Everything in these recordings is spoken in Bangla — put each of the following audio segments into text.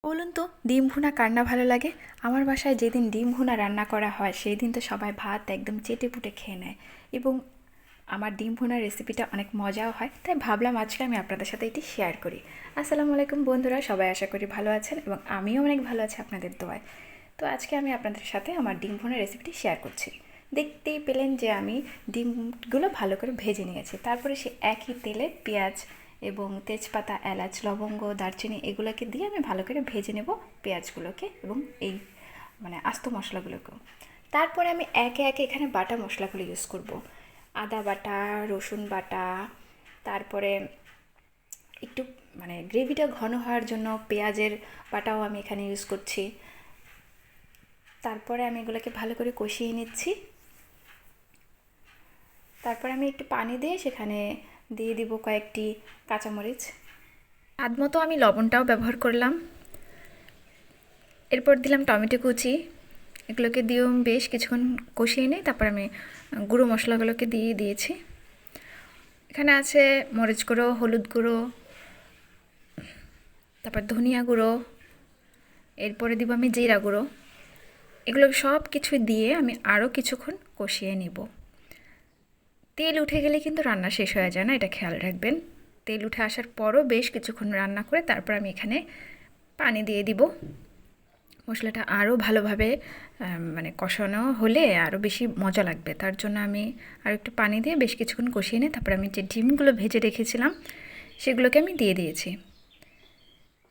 বলুন তো ডিম ভুনা কার না ভালো লাগে। আমার বাসায় যেদিন ডিম ভুনা রান্না করা হয় সেই দিন তো সবাই ভাত একদম চেটেপুটে খেয়ে নেয় এবং আমার ডিম ভুনার রেসিপিটা অনেক মজাও হয়, তাই ভাবলাম আজকে আমি আপনাদের সাথে এটি শেয়ার করি। আসসালামু আলাইকুম বন্ধুরা, সবাই আশা করি ভালো আছেন এবং আমিও অনেক ভালো আছি আপনাদের দোয়ায়। তো আজকে আমি আপনাদের সাথে আমার ডিম ভুনার রেসিপিটি শেয়ার করছি। দেখতেই পেলেন যে আমি ডিমগুলো ভালো করে ভেজে নিয়েছি, তারপরে সে একই তেলে পেঁয়াজ এবং তেজপাতা, এলাচ, লবঙ্গ, দারচিনি এগুলোকে দিয়ে আমি ভালো করে ভেজে নেব পেঁয়াজগুলোকে এবং এই আস্ত মশলাগুলোকেও। তারপরে আমি একে একে এখানে বাটা মশলাগুলো ইউজ করব। আদা বাটা, রসুন বাটা, তারপরে একটু গ্রেভিটা ঘন হওয়ার জন্য পেঁয়াজের বাটাও আমি এখানে ইউজ করছি। তারপরে আমি এগুলোকে ভালো করে কষিয়ে নিচ্ছি। তারপরে আমি একটু পানি দিয়ে সেখানে দিয়ে দিব কয়েকটি কাঁচামরিচ, স্বাদ মতো আমি লবণটাও ব্যবহার করলাম। এরপর দিলাম টমেটো কুচি, এগুলোকে দিয়েও বেশ কিছুক্ষণ কষিয়ে নিই। তারপর আমি গুঁড়ো মশলাগুলোকে দিয়ে দিয়েছি। এখানে আছে মরিচ গুঁড়ো, হলুদ গুঁড়ো, তারপর ধনিয়া গুঁড়ো, এরপরে দিব আমি জিরা গুঁড়ো। এগুলো সব কিছু দিয়ে আমি আরও কিছুক্ষণ কষিয়ে নিব। তেল উঠে গেলে কিন্তু রান্না শেষ হয়ে যায় না, এটা খেয়াল রাখবেন। তেল উঠে আসার পরও বেশ কিছুক্ষণ রান্না করে তারপর আমি এখানে পানি দিয়ে দিব। মশলাটা আরও ভালোভাবে কষানো হলে আরও বেশি মজা লাগবে, তার জন্য আমি আর একটু পানি দিয়ে বেশ কিছুক্ষণ কষিয়ে নিই। তারপর আমি যে ডিমগুলো ভেজে রেখেছিলাম সেগুলোকে আমি দিয়ে দিয়েছি।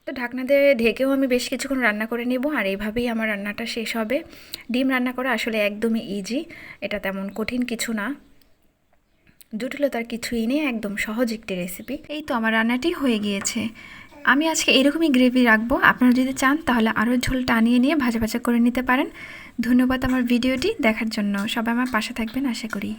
তো ঢাকনা দিয়ে ঢেকেও আমি বেশ কিছুক্ষণ রান্না করে নেব, আর এইভাবেই আমার রান্নাটা শেষ হবে। ডিম রান্না করা আসলে একদমই ইজি, এটা তেমন কঠিন কিছু না, জটিলতার কিছুই নেই, একদম সহজ একটি রেসিপি। এই তো আমার রান্নাটি হয়ে গিয়েছে। আমি আজকে এরকমই গ্রেভি রাখবো, আপনারা যদি চান তাহলে আরও ঝোল টানিয়ে নিয়ে ভাজা ভাজা করে নিতে পারেন। ধন্যবাদ আমার ভিডিওটি দেখার জন্য, সবাই আমার পাশে থাকবেন আশা করি।